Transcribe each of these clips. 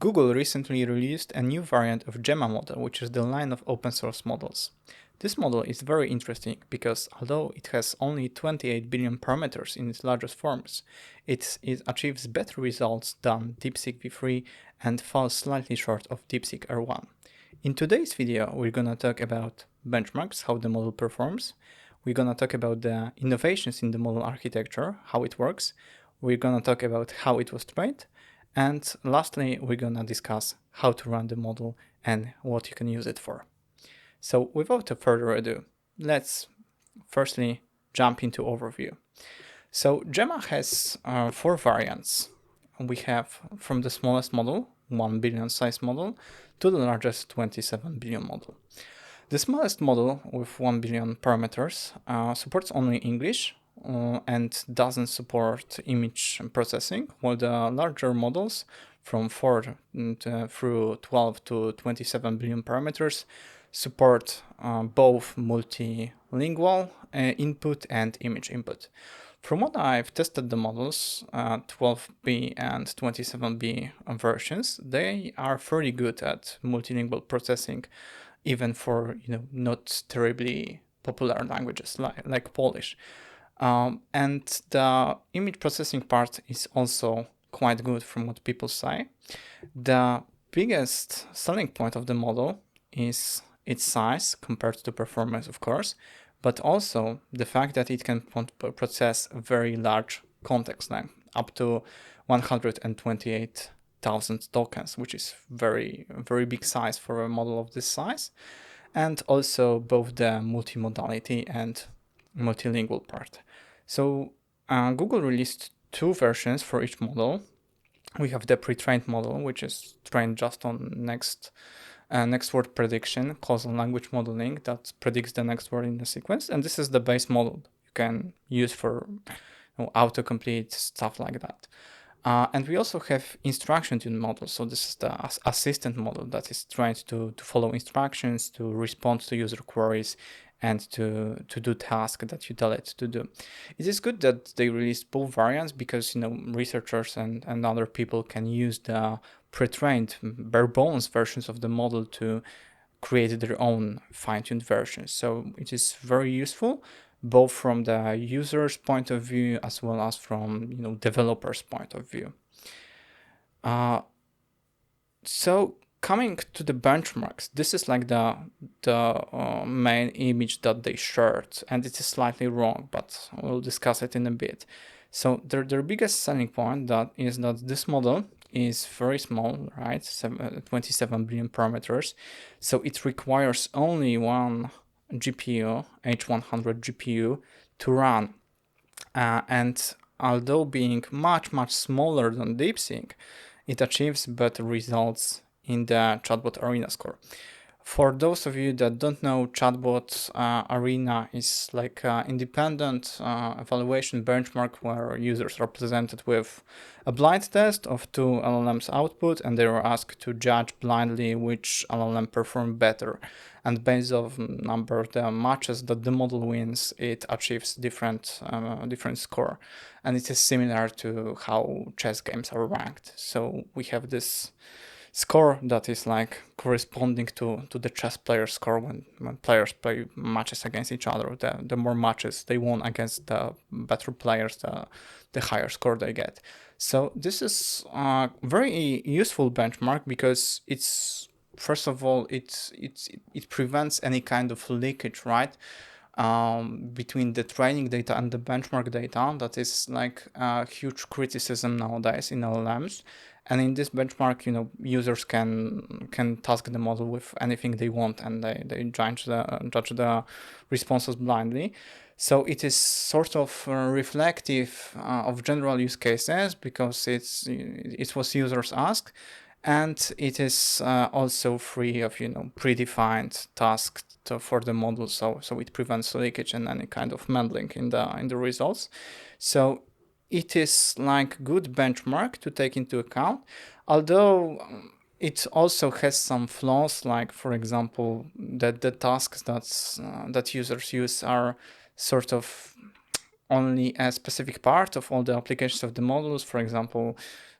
Google recently released a new variant of Gemma model, which is the line of open source models. This model is very interesting because although it has only 28 billion parameters in its largest forms, it achieves better results than DeepSeek v3 and falls slightly short of DeepSeek R1. In today's video, we're gonna talk about benchmarks, how the model performs. We're gonna talk about the innovations in the model architecture, how it works. We're gonna talk about how it was trained. And lastly, we're gonna discuss how to run the model and what you can use it for. So without further ado, let's firstly jump into overview. So Gemma has 4 variants. We have from the smallest model, 1 billion size model, to the largest 27 billion model. The smallest model with 1 billion parameters supports only English and doesn't support image processing, while the larger models from 4 through 12 to 27 billion parameters support both multilingual input and image input. From what I've tested the models, 12B and 27B versions, they are fairly good at multilingual processing, even for not terribly popular languages like Polish. And the image processing part is also quite good from what people say. The biggest selling point of the model is its size compared to performance, of course, but also the fact that it can process very large context length, up to 128,000 tokens, which is very, very big size for a model of this size. And also both the multimodality and multilingual part. So Google released 2 versions for each model. We have the pre-trained model, which is trained just on next word prediction, causal language modeling that predicts the next word in the sequence. And this is the base model you can use for autocomplete, stuff like that. And we also have instruction-tuned models. So this is the assistant model that is trained to follow instructions, to respond to user queries, and to do tasks that you tell it to do. It is good that they released both variants because researchers and other people can use the pre-trained bare bones versions of the model to create their own fine-tuned versions. So it is very useful, both from the user's point of view as well as from developers' point of view. So coming to the benchmarks, this is like the main image that they shared, and it is slightly wrong, but we'll discuss it in a bit. So their biggest selling point is that this model is very small, right? 27 billion parameters. So it requires only one GPU, H100 GPU, to run. And although being much, much smaller than DeepSeek, it achieves better results in the chatbot arena score. For those of you that don't know, chatbot arena is like an independent evaluation benchmark where users are presented with a blind test of 2 LLMs output, and they are asked to judge blindly which LLM performed better. And based on number of the matches that the model wins, it achieves different score. And it is similar to how chess games are ranked. So we have this score that is like corresponding to the chess player score when players play matches against each other. The more matches they won against the better players, the higher score they get. So this is a very useful benchmark because it's, first of all, it prevents any kind of leakage, right? Between the training data and the benchmark data. That is like a huge criticism nowadays in LLMs. And in this benchmark, users can task the model with anything they want, and they judge the responses blindly. So it is sort of reflective of general use cases because it was users asked, and it is also free of predefined tasks for the model. So it prevents leakage and any kind of meddling in the results. So it is like good benchmark to take into account, although it also has some flaws, like for example that the tasks that users use are sort of only a specific part of all the applications of the models. For example,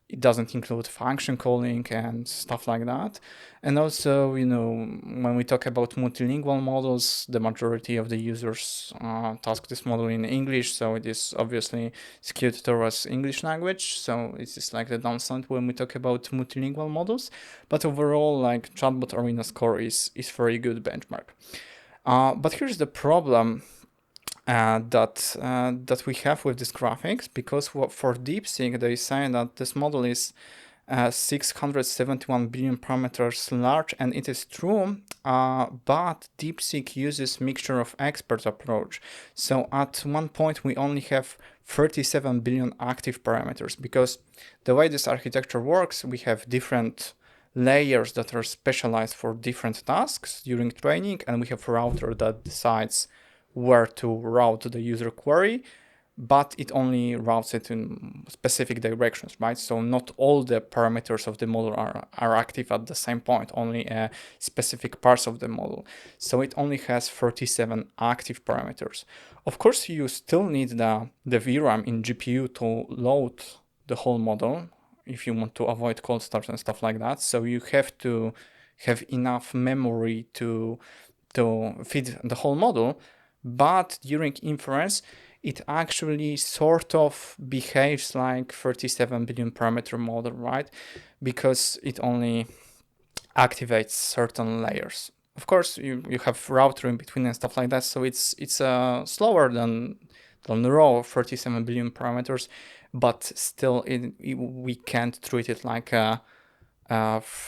it doesn't include function calling and stuff like that. And also, when we talk about multilingual models, the majority of the users task this model in English, so it is obviously skewed towards English language. So it's just like the downside when we talk about multilingual models. But overall, like Chatbot Arena score is very good benchmark. But here's the problem that we have with this graphics, because for DeepSeek they say that this model is 671 billion parameters large, and it is true, but DeepSeek uses mixture of experts approach. So at one point we only have 37 billion active parameters, because the way this architecture works, we have different layers that are specialized for different tasks during training, and we have a router that decides where to route the user query, but it only routes it in specific directions, right? So not all the parameters of the model are active at the same point, only specific parts of the model. So it only has 37 active parameters. Of course, you still need the VRAM in GPU to load the whole model if you want to avoid cold starts and stuff like that. So you have to have enough memory to feed the whole model. But during inference, it actually sort of behaves like 37 billion parameter model, right? Because it only activates certain layers. Of course, you have router in between and stuff like that, so it's slower than raw 37 billion parameters, but still we can't treat it like a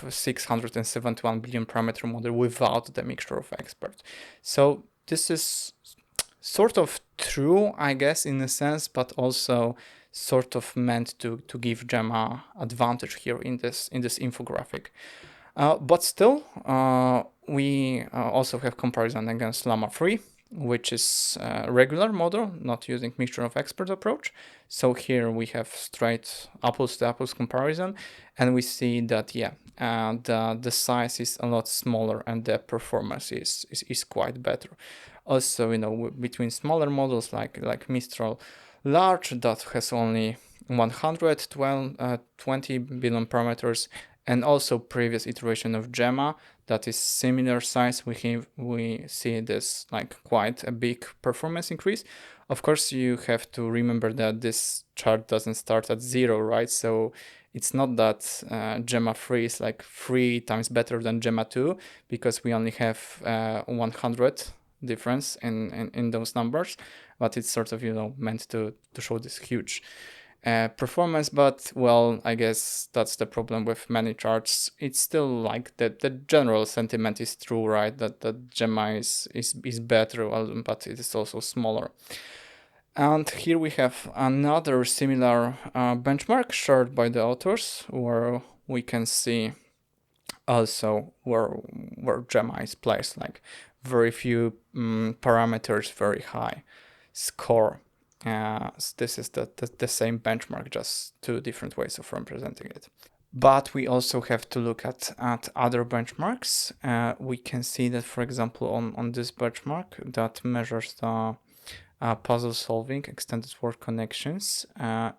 671 billion parameter model without the mixture of experts. So this is sort of true, I guess, in a sense, but also sort of meant to give Gemma advantage here in this infographic. But still, we also have comparison against Llama 3, which is a regular model, not using mixture of experts approach. So here we have straight apples to apples comparison, and we see that the size is a lot smaller and the performance is quite better. Also, between smaller models like Mistral Large, that has only 120 billion parameters, and also previous iteration of Gemma that is similar size, we see this like quite a big performance increase. Of course, you have to remember that this chart doesn't start at 0, right? So it's not that Gemma 3 is like 3 times better than Gemma 2, because we only have 100 difference in those numbers, but it's sort of meant to show this huge performance. But well, I guess that's the problem with many charts. It's still like the general sentiment is true, right? That Gemma is better, but it is also smaller. And here we have another similar benchmark shared by the authors, where we can see also where Gemma is placed, like very few parameters, very high score. So this is the same benchmark, just two different ways of representing it. But we also have to look at other benchmarks. We can see that, for example, on this benchmark that measures the puzzle solving extended word connections,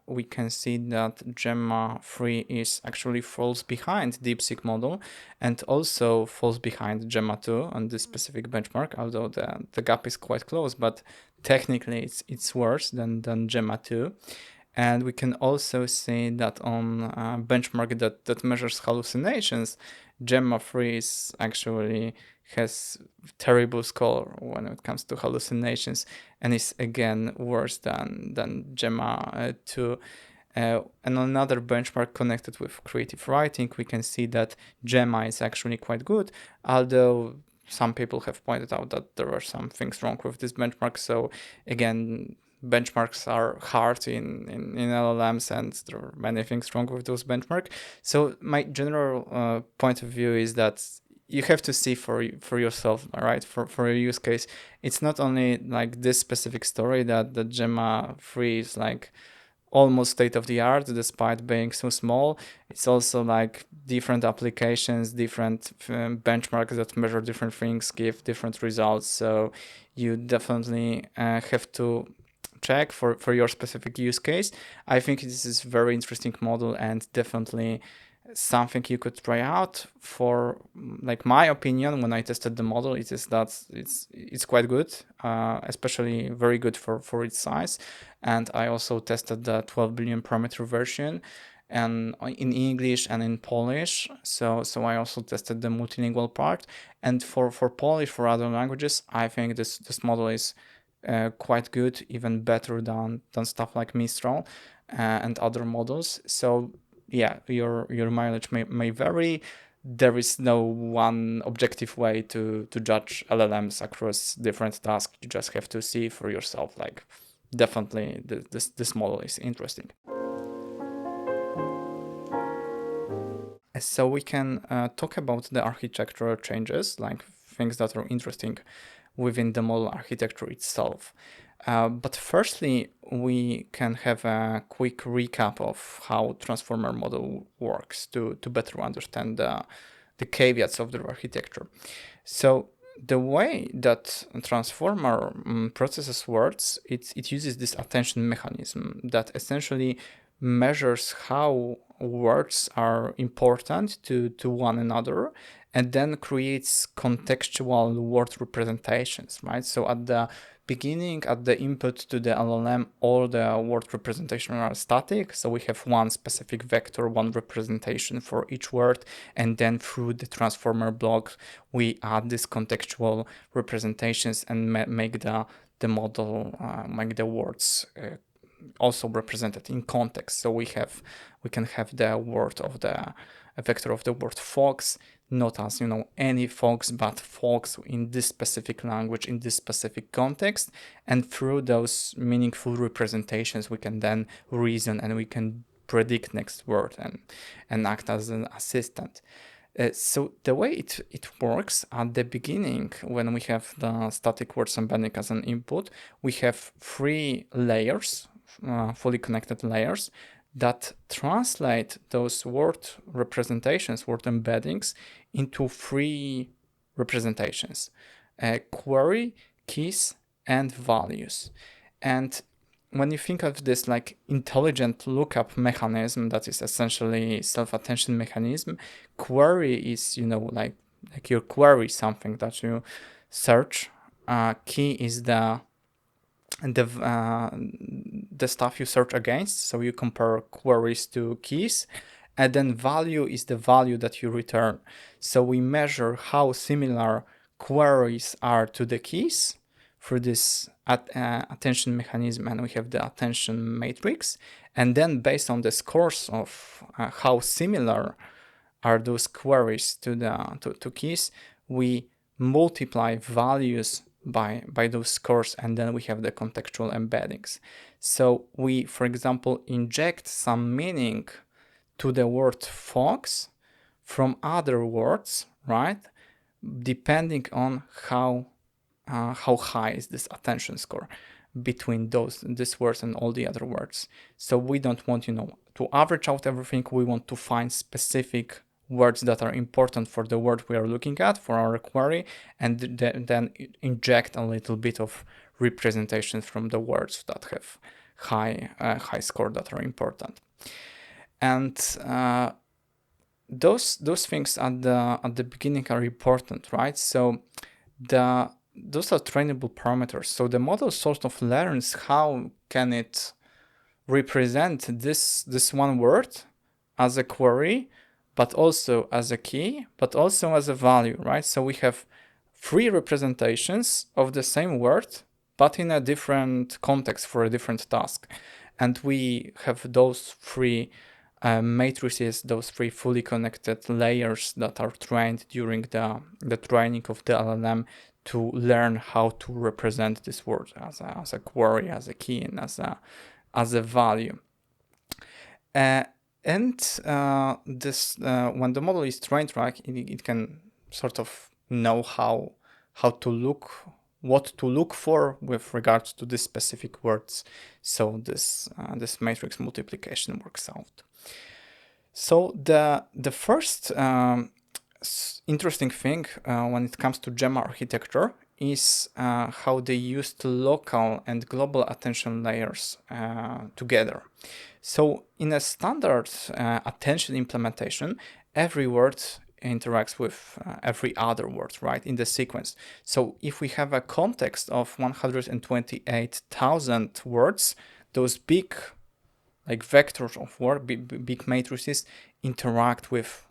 we can see that Gemma 3 is actually falls behind DeepSeek model, and also falls behind Gemma 2 on this specific benchmark, although the gap is quite close, but technically it's worse than Gemma 2. And we can also see that on a benchmark that measures hallucinations, Gemma 3 is actually has terrible score when it comes to hallucinations, and is again worse than Gemma 2. And on another benchmark connected with creative writing, we can see that Gemma is actually quite good, although some people have pointed out that there are some things wrong with this benchmark. So again, benchmarks are hard in LLMs, and there are many things wrong with those benchmarks. So my general point of view is that you have to see for yourself, right? For your use case, it's not only like this specific story that the Gemma 3 is like almost state of the art despite being so small. It's also like different applications, different benchmarks that measure different things give different results. So you definitely have to check for your specific use case. I think this is very interesting model and definitely something you could try out. For like my opinion, when I tested the model, it is that it's quite good, especially very good for its size. And I also tested the 12 billion parameter version, and in English and in Polish. So I also tested the multilingual part. And for Polish, for other languages, I think this model is quite good, even better than stuff like Mistral and other models. So yeah, your mileage may vary. There is no one objective way to judge LLMs across different tasks. You just have to see for yourself. Like, definitely this model is interesting. So we can talk about the architectural changes, like things that are interesting within the model architecture itself. But firstly, we can have a quick recap of how transformer model works to better understand the caveats of the architecture. So the way that transformer processes words, it uses this attention mechanism that essentially measures how words are important to one another, and then creates contextual word representations, right? So at the beginning, at the input to the LLM, all the word representations are static. So we have one specific vector, one representation for each word. And then through the transformer block, we add these contextual representations and make the model, make the words also represented in context. So we can have the word of the a vector of the word fox, not as any fox, but fox in this specific language, in this specific context. And through those meaningful representations, we can then reason and we can predict next word and act as an assistant. So the way it works at the beginning, when we have the static words embedding as an input, we have three layers, fully connected layers, that translate those word representations, word embeddings, into three representations: query, keys, and values. And when you think of this like intelligent lookup mechanism that is essentially self-attention mechanism, query is like you query something that you search. Key is the stuff you search against, so you compare queries to keys. And then value is the value that you return. So we measure how similar queries are to the keys through this attention mechanism, and we have the attention matrix. And then based on the scores of how similar are those queries to keys, we multiply values by those scores, and then we have the contextual embeddings. So we, for example, inject some meaning to the word fox from other words, right? Depending on how high is this attention score between this words and all the other words. So we don't want to average out everything. We want to find specific words that are important for the word we are looking at for our query, and then inject a little bit of representations from the words that have high score that are important. And those things at the beginning are important, right? So those are trainable parameters. So the model sort of learns how can it represent this one word as a query, but also as a key, but also as a value, right? So we have three representations of the same word, but in a different context for a different task. And we have those three matrices, those three fully connected layers that are trained during the training of the LLM to learn how to represent this word as a query, as a key, and as a value. And this when the model is trained, right, it can sort of know how to look, what to look for with regards to these specific words. So this matrix multiplication works out. So the first interesting thing when it comes to Gemma architecture is how they used local and global attention layers together. So in a standard attention implementation, every word interacts with every other word, right, in the sequence. So if we have a context of 128,000 words, those big like vectors of word, big matrices interact with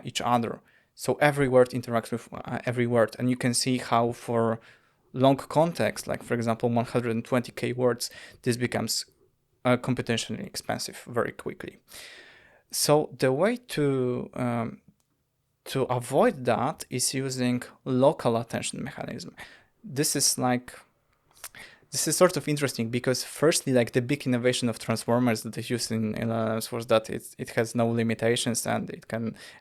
each other. So every word interacts with every word, and you can see how for long context, like for example 120k words, this becomes computationally expensive very quickly. So the way to avoid that is using local attention mechanism. This is sort of interesting because firstly, like the big innovation of transformers that is used in LLMs was that it has no limitations and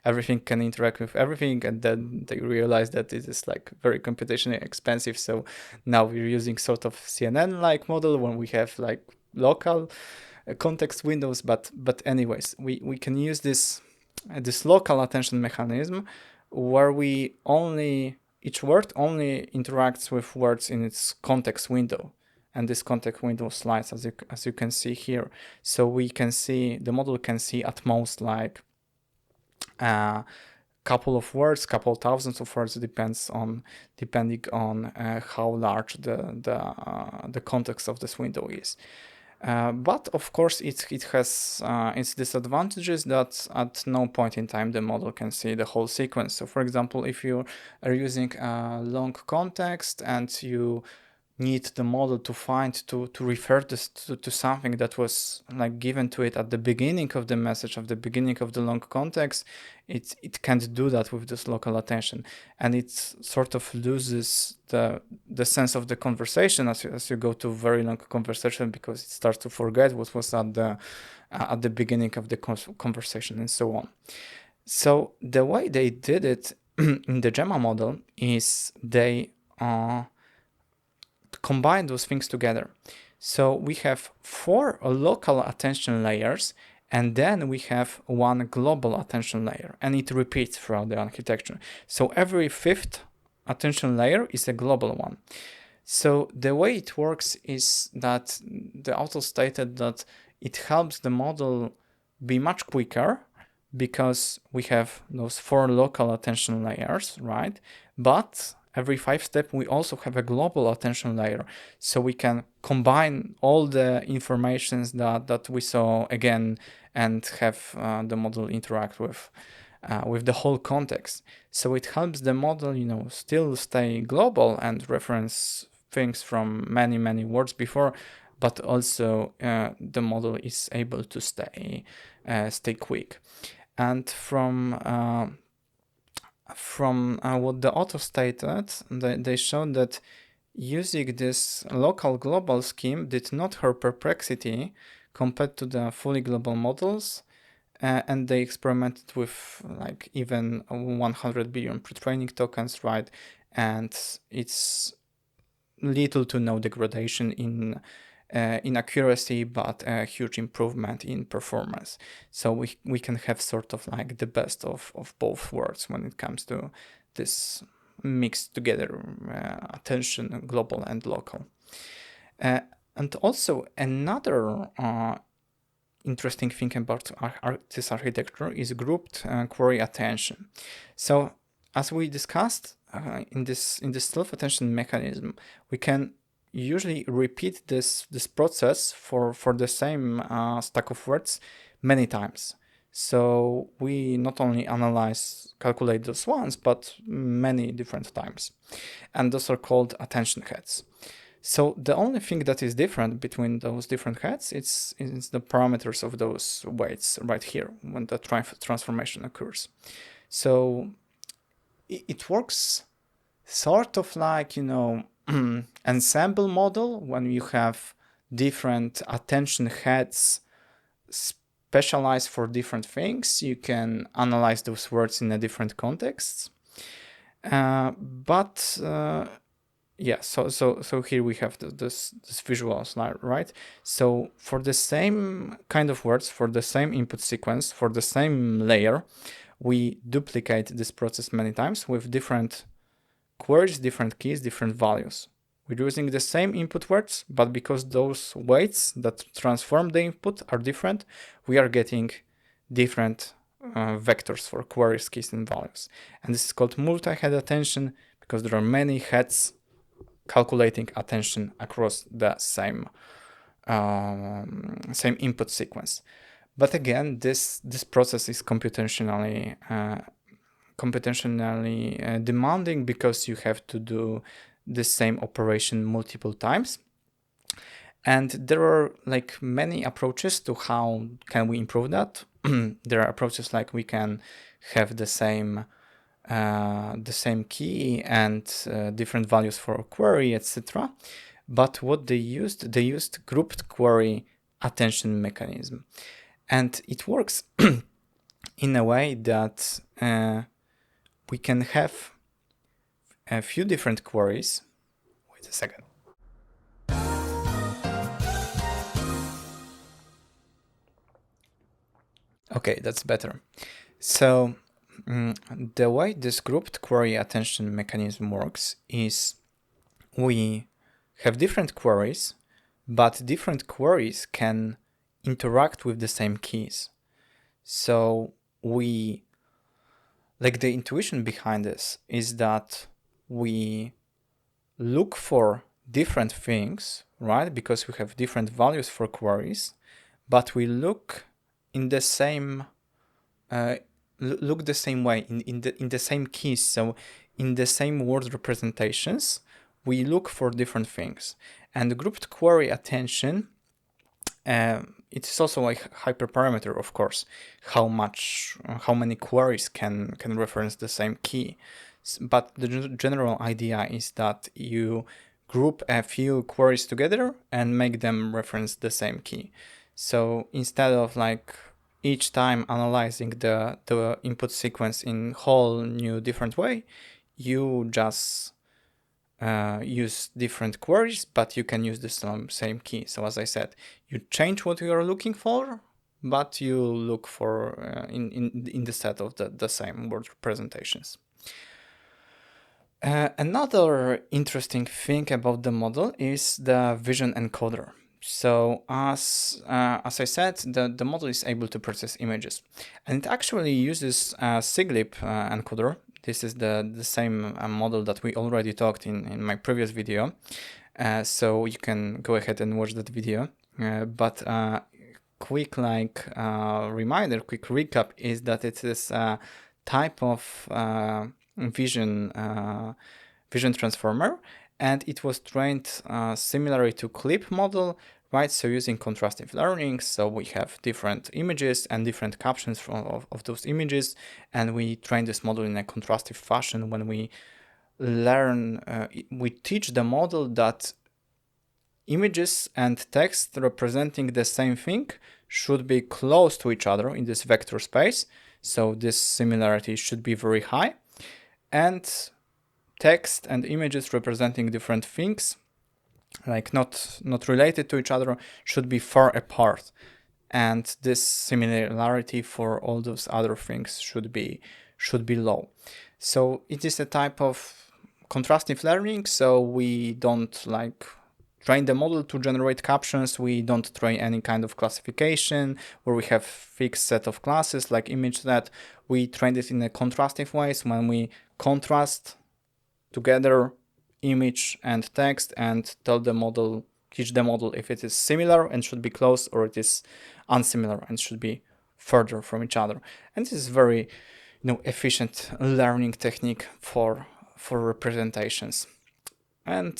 everything can interact with everything, and then they realized that it is like very computationally expensive. So now we're using sort of CNN-like model when we have like local context windows, but anyways, we can use this local attention mechanism where each word only interacts with words in its context window, and this context window slides as you can see here. So the model can see at most like a couple of words, couple thousands of words, depending on how large the context of this window is. But of course, it has its disadvantages that at no point in time the model can see the whole sequence. So for example, if you are using a long context and you need the model to refer this to something that was like given to it at the beginning of the message, of the beginning of the long context, it can't do that with this local attention, and it sort of loses the sense of the conversation as you go to very long conversation, because it starts to forget what was at the beginning of the conversation and so on. So the way they did it in the Gemma model is they combine those things together. So we have 4 local attention layers, and then we have 1 global attention layer, and it repeats throughout the architecture. So every 5th attention layer is a global one. So the way it works is that the author stated that it helps the model be much quicker because we have those 4 local attention layers, right? But every 5 steps, we also have a global attention layer. So we can combine all the informations that we saw again and have the model interact with the whole context. So it helps the model, still stay global and reference things from many, many words before, but also the model is able to stay quick. And from what the author stated, they showed that using this local global scheme did not hurt perplexity compared to the fully global models, and they experimented with like even 100 billion pre-training tokens, right? And it's little to no degradation in accuracy, but a huge improvement in performance. So we can have sort of like the best of both worlds when it comes to this mixed together attention, global and local. And also another interesting thing about this architecture is grouped query attention. So as we discussed in this self-attention mechanism, we can usually repeat this process for the same stack of words many times. So we not only calculate those once, but many different times. And those are called attention heads. So the only thing that is different between those different heads is the parameters of those weights right here when the transformation occurs. So it works sort of like, ensemble model when you have different attention heads specialized for different things. You can analyze those words in a different contexts. Yeah, so here we have this visual slide, right? So for the same kind of words, for the same input sequence, for the same layer, we duplicate this process many times with different queries, different keys, different values. We're using the same input words, but because those weights that transform the input are different, we are getting different vectors for queries, keys, and values. And this is called multi-head attention because there are many heads calculating attention across the same input sequence. But again, this process is computationally demanding because you have to do the same operation multiple times. And there are like many approaches to how can we improve that. There are approaches like we can have the same key and different values for a query, etc. But what they used grouped query attention mechanism, and it works in a way that we can have a few different queries. Wait a second. Okay, that's better. So the way this grouped query attention mechanism works is we have different queries, but different queries can interact with the same keys. So the intuition behind this is that we look for different things, right? Because we have different values for queries, but we look in the same the same way in the same keys. So in the same word representations, we look for different things. And grouped query attention, it is also a hyperparameter, of course, how many queries can reference the same key. But the general idea is that you group a few queries together and make them reference the same key. So instead of like each time analyzing the input sequence in whole new different way, you just use different queries, but you can use the same key. So as I said, you change what you are looking for, but you look for in the set of the same word representations. Another interesting thing about the model is the vision encoder. So as I said, the model is able to process images, and it actually uses a SIGLIP encoder. This is the same model that we already talked in my previous video. So you can go ahead and watch that video. But quick reminder, quick recap is that it is a type of vision transformer, and it was trained similarly to CLIP model, right? So using contrastive learning, so we have different images and different captions of those images, and we train this model in a contrastive fashion. When we learn, we teach the model that images and text representing the same thing should be close to each other in this vector space. So this similarity should be very high, and text and images representing different things, like not related to each other, should be far apart, and this similarity for all those other things should be low. So it is a type of contrastive learning. So we don't train the model to generate captions. We don't train any kind of classification where we have fixed set of classes like ImageNet. We train it in a contrastive ways when we contrast together image and text and teach the model if it is similar and should be close, or it is unsimilar and should be further from each other. And this is very efficient learning technique for representations. And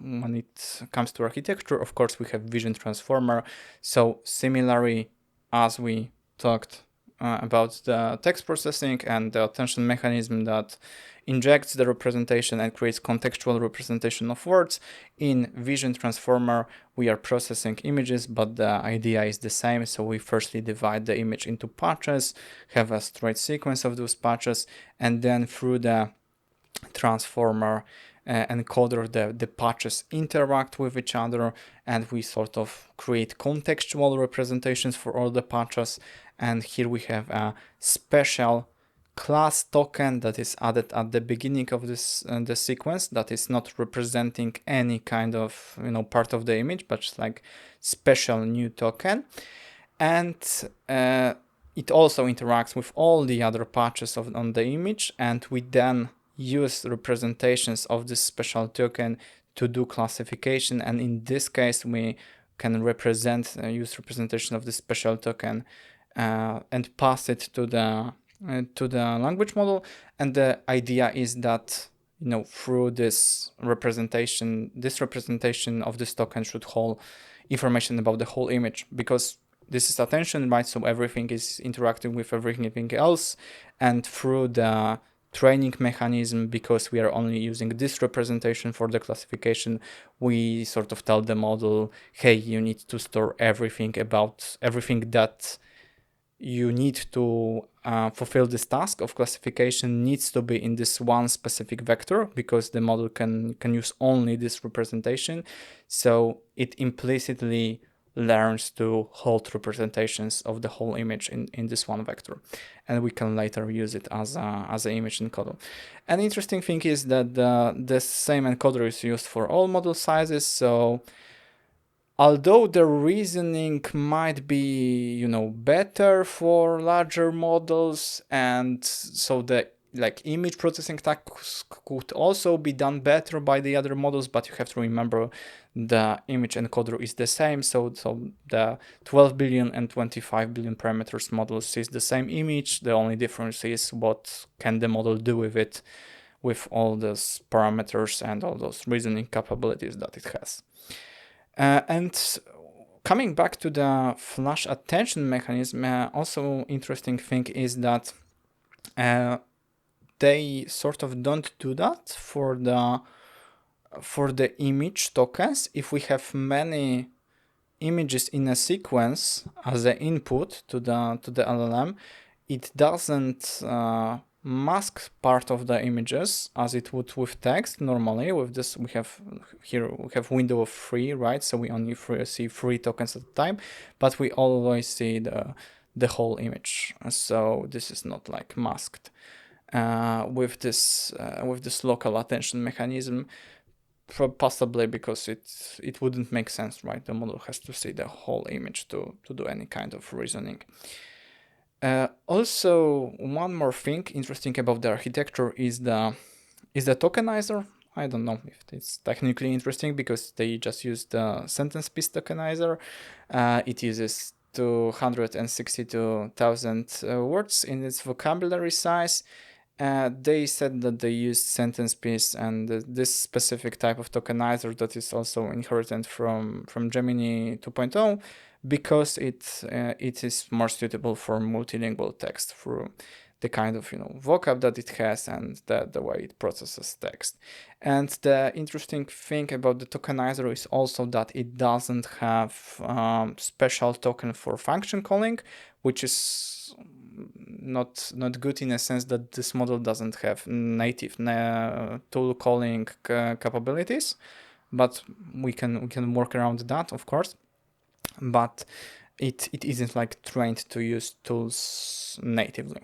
when it comes to architecture, of course, we have vision transformer. So similarly, as we talked about the text processing and the attention mechanism that injects the representation and creates contextual representation of words, in vision transformer we are processing images, but the idea is the same. So we firstly divide the image into patches, have a straight sequence of those patches, and then through the transformer encoder the patches interact with each other, and we sort of create contextual representations for all the patches. And here we have a special class token that is added at the beginning of this the sequence that is not representing any kind of part of the image, but just like special new token. And it also interacts with all the other patches on the image, and we then use representations of this special token to do classification. And in this case, we can use representation of this special token and pass it to the language model. And the idea is that through this representation of this token should hold information about the whole image, because this is attention, right? So everything is interacting with everything else, and through the training mechanism, because we are only using this representation for the classification, we sort of tell the model, hey, you need to store everything that you need to fulfill this task of classification needs to be in this one specific vector, because the model can use only this representation. So it implicitly learns to hold representations of the whole image in this one vector, and we can later use it as an image encoder. An interesting thing is that the same encoder is used for all model sizes. So although the reasoning might be better for larger models, and so the image processing tasks could also be done better by the other models, but you have to remember the image encoder is the same. So the 12 billion and 25 billion parameters model sees the same image. The only difference is what can the model do with it, with all those parameters and all those reasoning capabilities that it has. And coming back to the flash attention mechanism, also interesting thing is that they sort of don't do that for the image tokens. If we have many images in a sequence as an input to the LLM, it doesn't mask part of the images as it would with text. Normally with this we have window of 3, right? So we only see 3 tokens at a time, but we always see the whole image. So this is not like masked with this local attention mechanism, possibly because it wouldn't make sense, right? The model has to see the whole image to do any kind of reasoning. Also, one more thing interesting about the architecture is the tokenizer. I don't know if it's technically interesting because they just use the sentence piece tokenizer. It uses 262,000 words in its vocabulary size. They said that they used sentence piece and this specific type of tokenizer that is also inherited from Gemini 2.0, because it is more suitable for multilingual text through the kind of vocab that it has and the way it processes text. And the interesting thing about the tokenizer is also that it doesn't have special token for function calling, which is not good in a sense that this model doesn't have native tool calling capabilities, but we can work around that, of course. But it isn't like trained to use tools natively.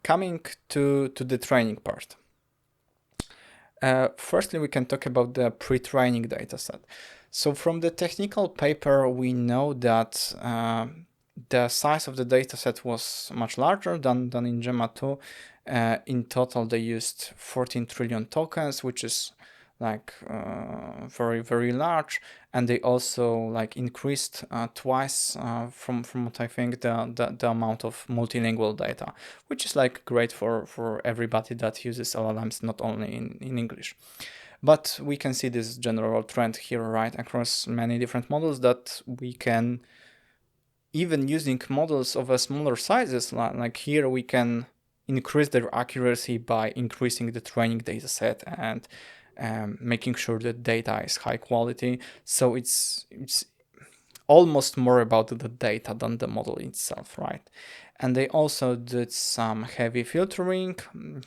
Coming to the training part. Firstly, we can talk about the pre-training dataset. So from the technical paper, we know that the size of the dataset was much larger than in Gemma 2. In total, they used 14 trillion tokens, which is like very, very large. And they also like increased twice from what I think the amount of multilingual data, which is like great for everybody that uses LLMs, not only in English. But we can see this general trend here, right, across many different models, that we can, even using models of a smaller sizes, like here, we can increase their accuracy by increasing the training data set and making sure that data is high quality. So it's almost more about the data than the model itself, right? And they also did some heavy filtering.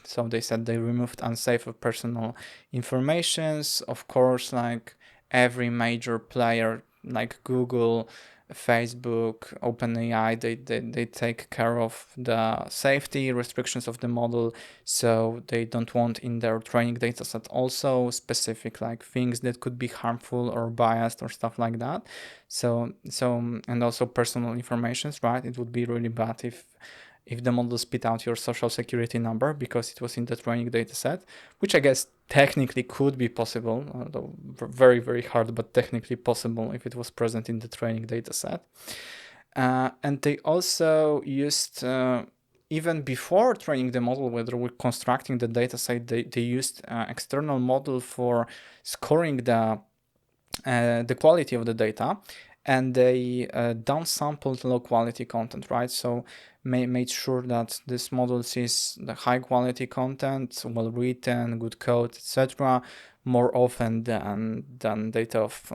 So they said they removed unsafe or personal informations. Of course, like every major player like Google Facebook, OpenAI, they take care of the safety restrictions of the model, so they don't want in their training data set also specific like things that could be harmful or biased or stuff like that. So and also personal informations, right? It would be really bad if the model spit out your social security number because it was in the training data set, which I guess technically could be possible, although very, very hard, but technically possible if it was present in the training data set. And they also used, even before training the model, whether we're constructing the data set, they used external model for scoring the quality of the data, and they downsampled low quality content, right? So made sure that this model sees the high quality content, well written, good code, etc., more often than data of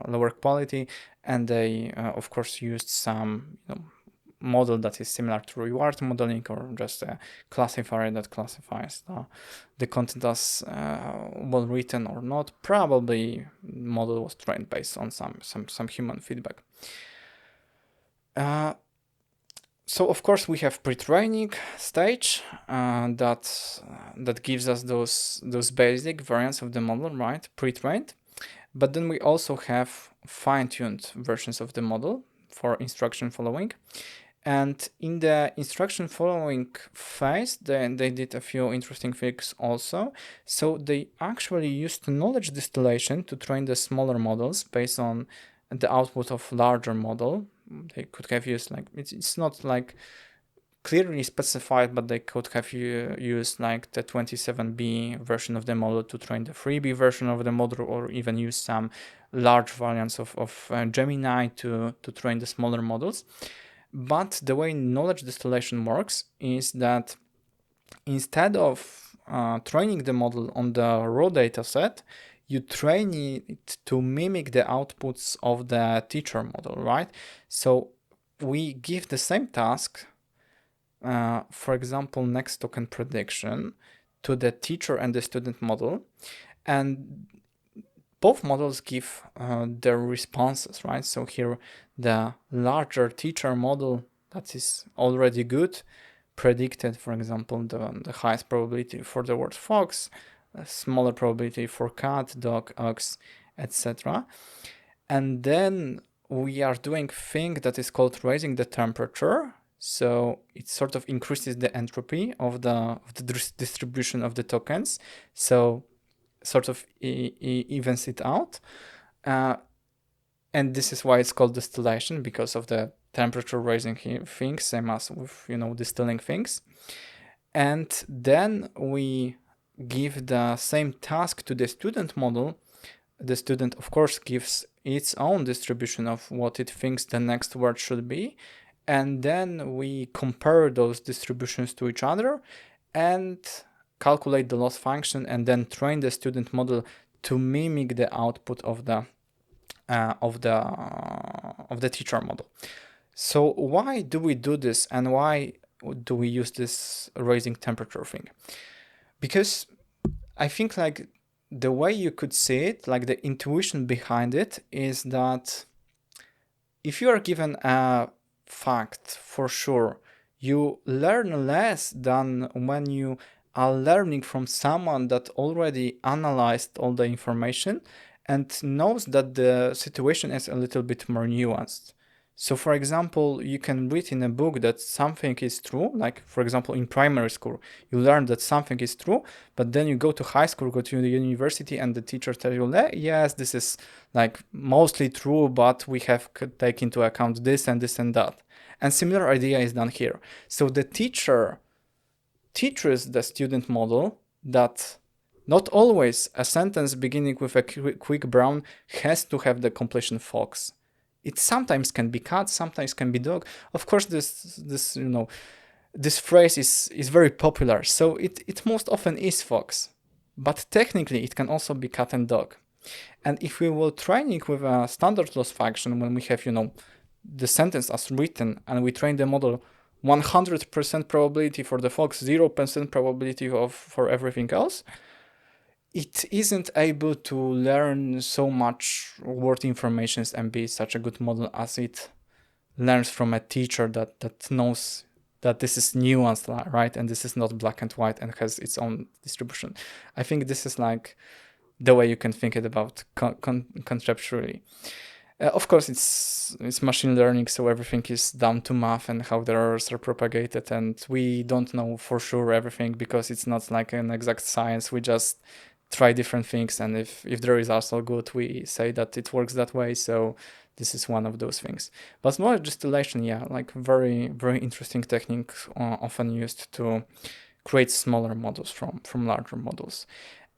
lower quality. And they of course used some model that is similar to reward modeling, or just a classifier that classifies the content as well written or not. Probably model was trained based on some human feedback. So of course we have pre-training stage that gives us those basic variants of the model, right? Pre-trained. But then we also have fine-tuned versions of the model for instruction following. And in the instruction following phase, then they did a few interesting things also. So they actually used knowledge distillation to train the smaller models based on the output of larger model. They could have used like, it's not like clearly specified, but they could have used like the 27B version of the model to train the 3B version of the model, or even use some large variants of Gemini to train the smaller models. But the way knowledge distillation works is that instead of training the model on the raw data set, you train it to mimic the outputs of the teacher model, right? So we give the same task, for example, next token prediction, to the teacher and the student model, and both models give their responses, right? So here, the larger teacher model that is already good predicted, for example, the highest probability for the word fox, a smaller probability for cat, dog, ox, etc. And then we are doing thing that is called raising the temperature. So it sort of increases the entropy of the distribution of the tokens. So sort of evens it out. And this is why it's called distillation, because of the temperature raising things, same as with, distilling things. And then we give the same task to the student model. The student, of course, gives its own distribution of what it thinks the next word should be. And then we compare those distributions to each other and calculate the loss function, and then train the student model to mimic the output of the teacher model. So why do we do this, and why do we use this raising temperature thing? Because I think like the way you could see it, like the intuition behind it, is that if you are given a fact, for sure, you learn less than when you are learning from someone that already analyzed all the information and knows that the situation is a little bit more nuanced. So for example, you can read in a book that something is true, like for example in primary school, you learn that something is true, but then you go to high school, go to the university, and the teacher tells you, yes, this is like mostly true, but we have to take into account this and this and that. And similar idea is done here. So the teacher teaches the student model that not always a sentence beginning with a quick brown has to have the completion fox. It sometimes can be cat, sometimes can be dog. Of course, this phrase is very popular, so it most often is fox, but technically it can also be cat and dog. And if we will train it with a standard loss function, when we have the sentence as written, and we train the model 100% probability for the fox, 0% probability for everything else, it isn't able to learn so much word informations and be such a good model as it learns from a teacher that knows that this is nuanced, right? And this is not black and white and has its own distribution. I think this is like the way you can think it about conceptually. Of course, it's machine learning, so everything is down to math and how the errors are propagated, and we don't know for sure everything because it's not like an exact science. We just try different things, and if the results are good, we say that it works that way. So this is one of those things. But knowledge distillation, yeah, like very, very interesting technique, often used to create smaller models from larger models.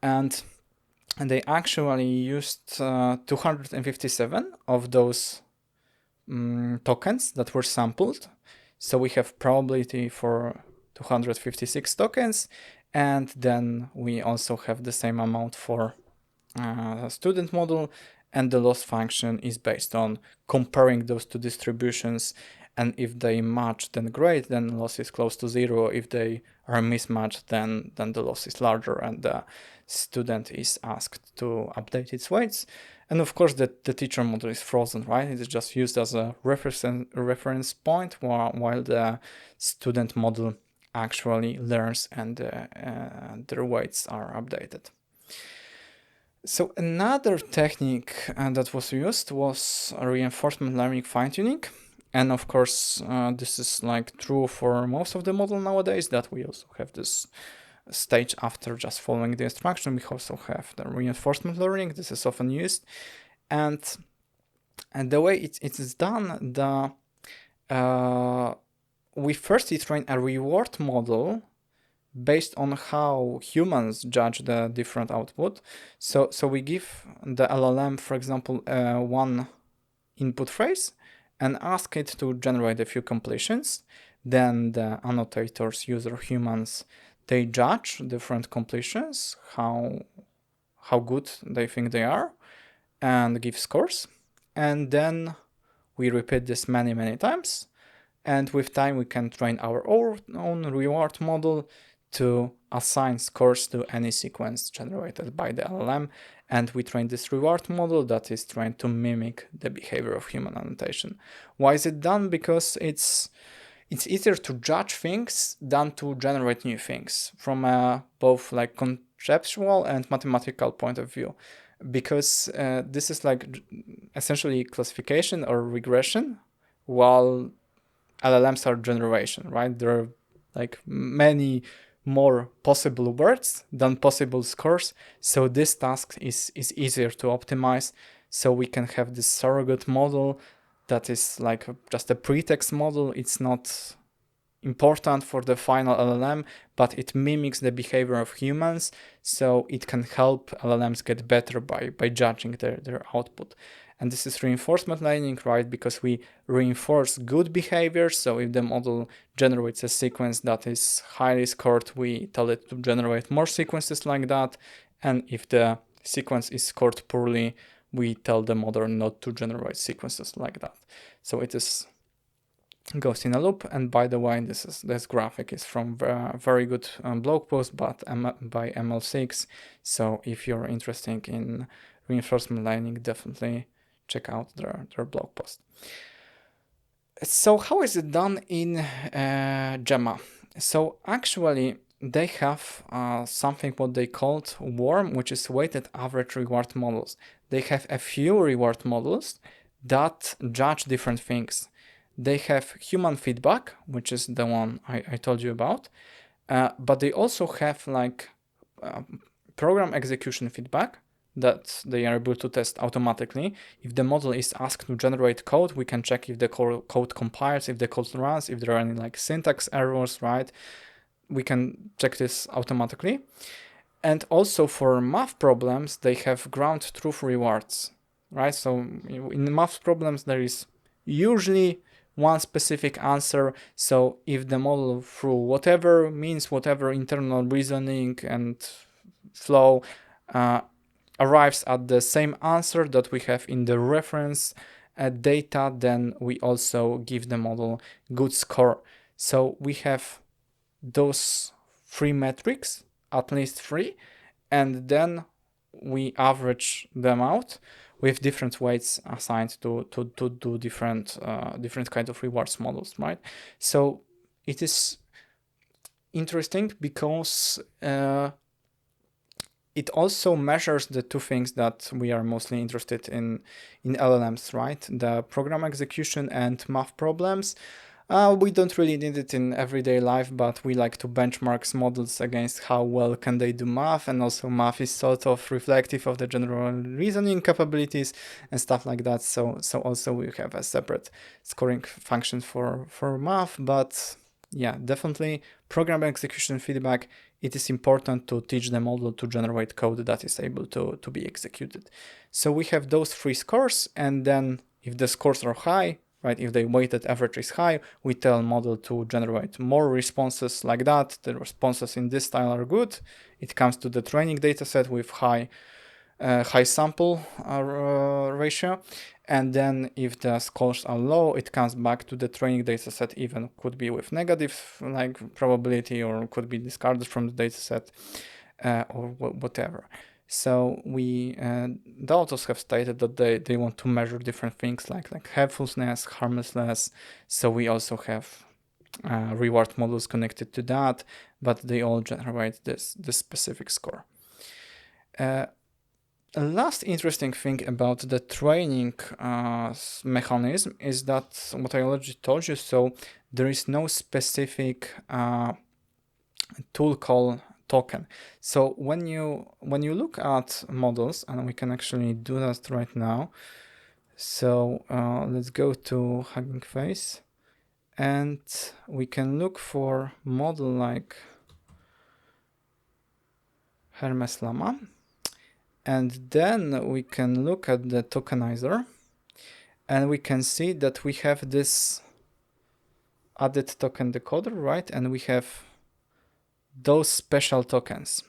And they actually used 257 of those tokens that were sampled. So we have probability for 256 tokens, and then we also have the same amount for student model, and the loss function is based on comparing those two distributions, and if they match, then great, then loss is close to zero. If they are mismatched, then the loss is larger, and the student is asked to update its weights. And of course, the teacher model is frozen, right? It is just used as a reference point while the student model actually learns and their weights are updated. So another technique that was used was reinforcement learning fine-tuning. And of course, this is like true for most of the model nowadays, that we also have this stage after just following the instruction. We also have the reinforcement learning. This is often used. And the way it is done, we first train a reward model based on how humans judge the different output. So we give the LLM, for example, one input phrase and ask it to generate a few completions. Then the annotators, user humans, they judge different completions, how good they think they are, and give scores. And then we repeat this many, many times. And with time, we can train our own reward model to assign scores to any sequence generated by the LLM. And we train this reward model that is trying to mimic the behavior of human annotation. Why is it done? Because it's easier to judge things than to generate new things from both like conceptual and mathematical point of view. Because this is like essentially classification or regression, while LLMs are generation, right? There are like many more possible words than possible scores. So this task is easier to optimize. So we can have this surrogate model that is like just a pretext model. It's not important for the final LLM, but it mimics the behavior of humans. So it can help LLMs get better by judging their output. And this is reinforcement learning, right? Because we reinforce good behavior. So if the model generates a sequence that is highly scored, we tell it to generate more sequences like that. And if the sequence is scored poorly, we tell the model not to generate sequences like that. So it goes in a loop. And by the way, this graphic is from a very good blog post by ML6. So if you're interested in reinforcement learning, definitely check out their blog post. So how is it done in Gemma? So actually they have something what they called WARM, which is weighted average reward models. They have a few reward models that judge different things. They have human feedback, which is the one I told you about, but they also have like program execution feedback that they are able to test automatically. If the model is asked to generate code, we can check if the code compiles, if the code runs, if there are any like syntax errors, right? We can check this automatically. And also for math problems, they have ground truth rewards, right? So in math problems, there is usually one specific answer. So if the model through whatever means, whatever internal reasoning and flow arrives at the same answer that we have in the reference data, then we also give the model good score. So we have those three metrics, at least three, and then we average them out. with different weights assigned to do different kind of rewards models, right? So it is interesting because it also measures the two things that we are mostly interested in LLMs, right? The program execution and math problems. We don't really need it in everyday life, but we like to benchmark models against how well can they do math, and also math is sort of reflective of the general reasoning capabilities and stuff like that. So also we have a separate scoring function for math, but yeah, definitely program execution feedback. It is important to teach the model to generate code that is able to be executed. So we have those three scores, and then if the scores are high, right, if the weighted average is high, we tell model to generate more responses like that. The responses in this style are good. It comes to the training dataset with high sample ratio. And then if the scores are low, it comes back to the training dataset, even could be with negative like probability, or could be discarded from the dataset, or whatever. So we the authors have stated that they want to measure different things like helpfulness, harmlessness. So we also have reward models connected to that, but they all generate this specific score. A last interesting thing about the training mechanism is that what I already told you. So there is no specific tool call token. So when you look at models, and we can actually do that right now. So let's go to Hugging Face, and we can look for model like Hermes Llama. And then we can look at the tokenizer, and we can see that we have this added token decoder, right? And we have those special tokens.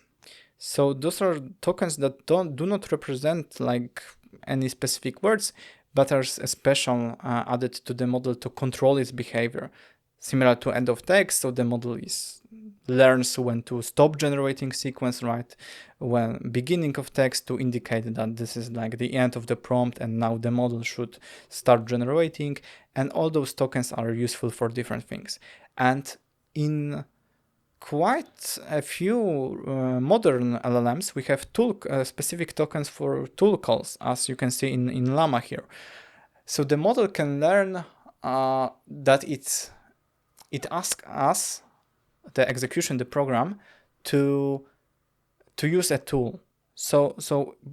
So those are tokens that do not represent like any specific words, but are special added to the model to control its behavior, similar to end of text. So the model learns when to stop generating sequence, right? When beginning of text, to indicate that this is like the end of the prompt, and now the model should start generating. And all those tokens are useful for different things. And in quite a few modern LLMs, we have specific tokens for tool calls, as you can see in Llama here. So the model can learn that it asks us, the execution, the program, to use a tool. So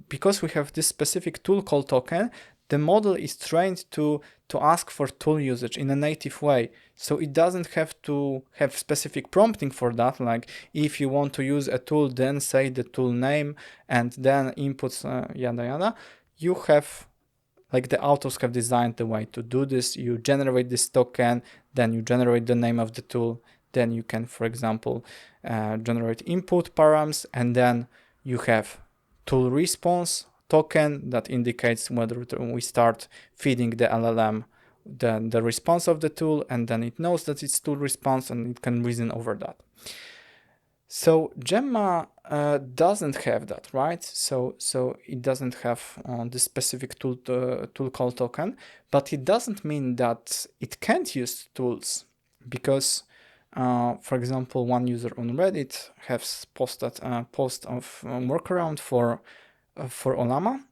because we have this specific tool call token, the model is trained to ask for tool usage in a native way. So it doesn't have to have specific prompting for that. Like if you want to use a tool, then say the tool name and then inputs yada yada. You have, like the authors have designed the way to do this. You generate this token, then you generate the name of the tool. Then you can, for example, generate input params, and then you have tool response token that indicates whether we start feeding the LLM the response of the tool, and then it knows that it's tool response and it can reason over that. So Gemma doesn't have that, right? So it doesn't have this specific tool call token, but it doesn't mean that it can't use tools, because for example, one user on Reddit has posted a post of workaround for Llama.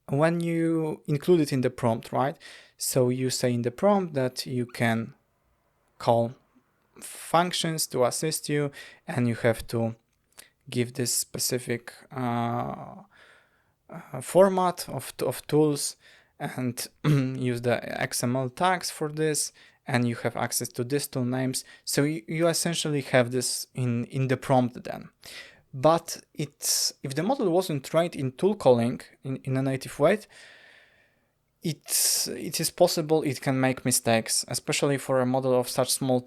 When you include it in the prompt, right? So you say in the prompt that you can call functions to assist you, and you have to give this specific format of tools, and use the XML tags for this, and you have access to these tool names. So you essentially have this in the prompt then. But if the model wasn't trained in tool calling in a native way, it is possible it can make mistakes, especially for a model of such small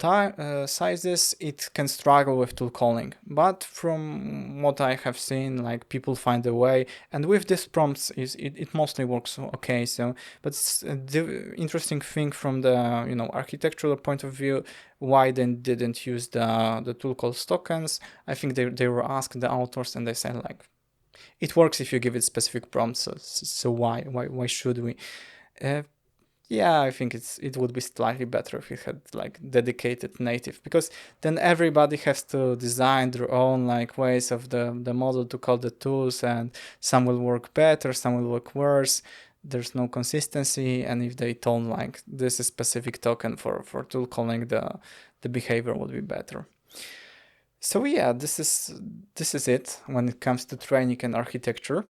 sizes. It can struggle with tool calling, but from what I have seen, like people find a way, and with these prompts it mostly works okay. So, but the interesting thing from the architectural point of view, why they didn't use the tool calls tokens, I think they were asked, the authors, and they said like, It works if you give it specific prompts. So why should we? Uh, yeah, I think it would be slightly better if it had like dedicated native, because then everybody has to design their own like ways of the model to call the tools, and some will work better, some will work worse. There's no consistency, and if they told like this is specific token for tool calling, the behavior would be better. So yeah, this is it when it comes to training and architecture.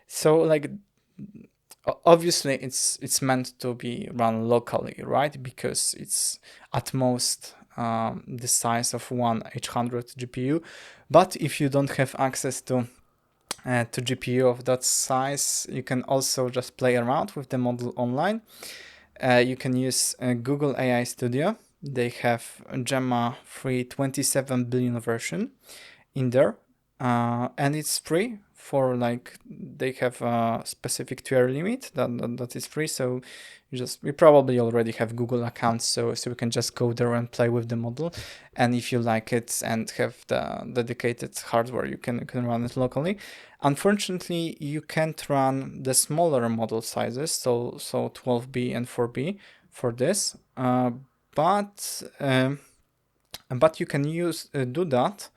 So like obviously it's meant to be run locally, right? Because it's at most the size of one H100 GPU. But if you don't have access to GPU of that size, you can also just play around with the model online. You can use Google AI Studio. They have Gemma 327 billion version in there, and it's free for like they have a specific tier limit that is free. So we probably already have Google accounts, so we can just go there and play with the model. And if you like it and have the dedicated hardware, you can run it locally. Unfortunately, you can't run the smaller model sizes, so 12B and 4B for this, but you can do that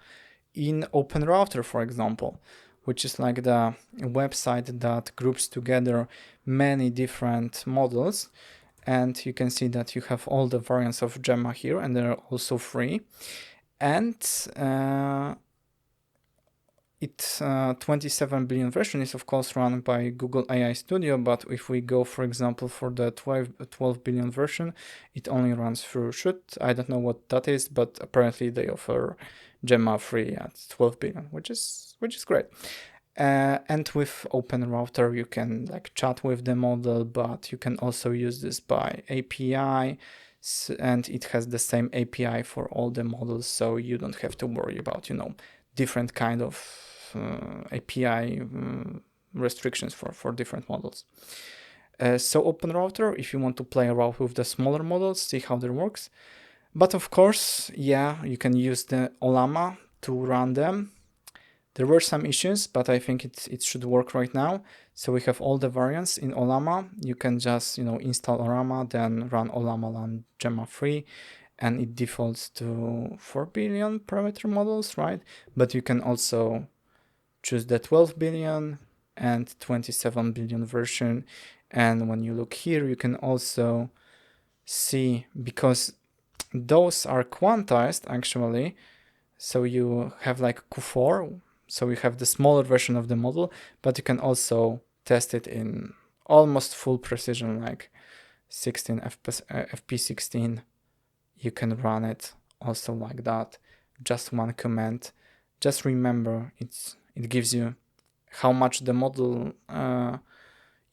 in OpenRouter, for example, which is like the website that groups together many different models. And you can see that you have all the variants of Gemma here, and they're also free. And 27 billion version is of course run by Google AI Studio, but if we go, for example, for the 12 billion version, it only runs through Shoot. I don't know what that is, but apparently they offer Gemma free at 12 billion, which is great. And with OpenRouter, you can like chat with the model, but you can also use this by API, and it has the same API for all the models, so you don't have to worry about, different kind of API restrictions for different models. So OpenRouter, if you want to play around with the smaller models, see how that works. But of course, yeah, you can use the Ollama to run them. There were some issues, but I think it should work right now. So we have all the variants in Ollama. You can just install Ollama, then run Ollama Land Gemma 3, and it defaults to 4 billion parameter models, right? But you can also choose the 12 billion and 27 billion version. And when you look here, you can also see, because those are quantized actually. So you have like Q4, so you have the smaller version of the model, but you can also test it in almost full precision, like 16 FP16. You can run it also like that. Just one command. Just remember, it gives you how much the model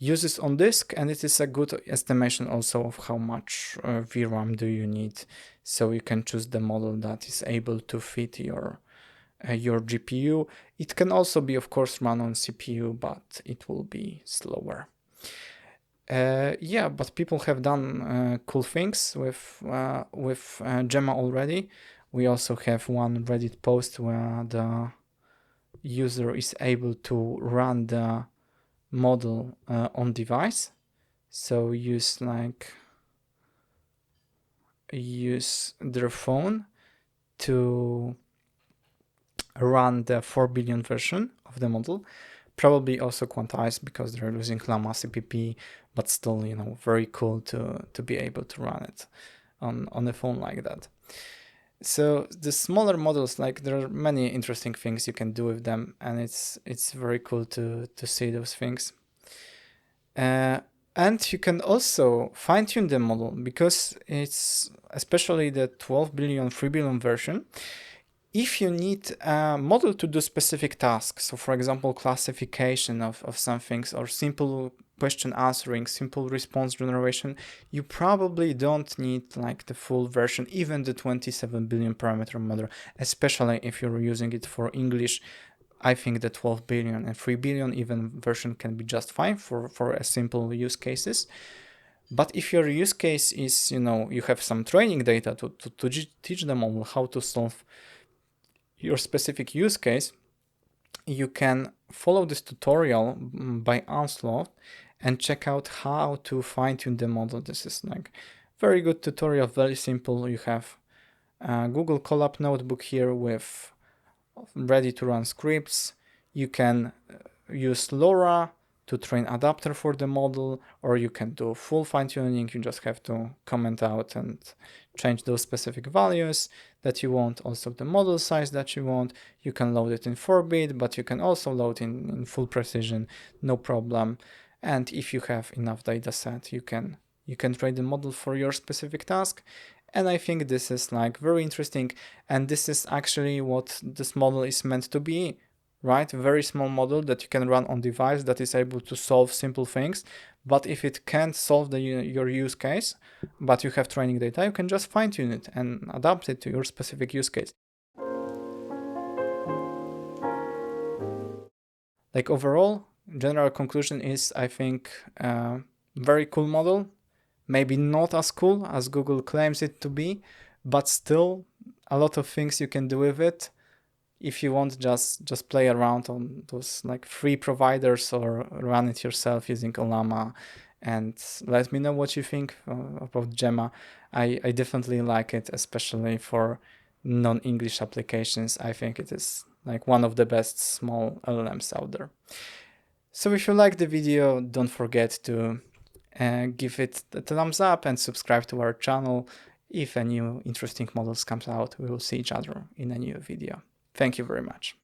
uses on disk, and it is a good estimation also of how much VRAM do you need. So you can choose the model that is able to fit your GPU. It can also be, of course, run on CPU, but it will be slower. Yeah, but people have done cool things with Gemma already. We also have one Reddit post where the user is able to run the model on device. So use their phone to run the 4 billion version of the model. Probably also quantized because they're using Llama CPP, but still, very cool to be able to run it on a phone like that. So the smaller models, like there are many interesting things you can do with them, and it's very cool to see those things. And you can also fine-tune the model, because it's especially the 12 billion, 3 billion version. If you need a model to do specific tasks, so for example, classification of some things, or simple question answering, simple response generation, you probably don't need like the full version, even the 27 billion parameter model, especially if you're using it for English. I think the 12 billion and 3 billion even version can be just fine for a simple use cases. But if your use case is, you have some training data to teach the model how to solve your specific use case, you can follow this tutorial by Onslaught and check out how to fine-tune the model. This is like very good tutorial, very simple. You have a Google Colab notebook here with ready to run scripts. You can use LoRa to train adapter for the model, or you can do full fine-tuning. You just have to comment out and change those specific values that you want, also the model size that you want. You can load it in 4-bit, but you can also load in full precision, no problem. And if you have enough data set, you can train the model for your specific task. And I think this is like very interesting, and this is actually what this model is meant to be, right? A very small model that you can run on device that is able to solve simple things. But if it can't solve your use case, but you have training data, you can just fine tune it and adapt it to your specific use case. Like overall, general conclusion is, I think, very cool model. Maybe not as cool as Google claims it to be, but still a lot of things you can do with it. If you want, just play around on those like free providers or run it yourself using Olama, and let me know what you think about Gemma. I definitely like it, especially for non-English applications. I think it is like one of the best small LLMs out there. So if you like the video, don't forget to give it a thumbs up and subscribe to our channel. If a new interesting models comes out, we will see each other in a new video. Thank you very much.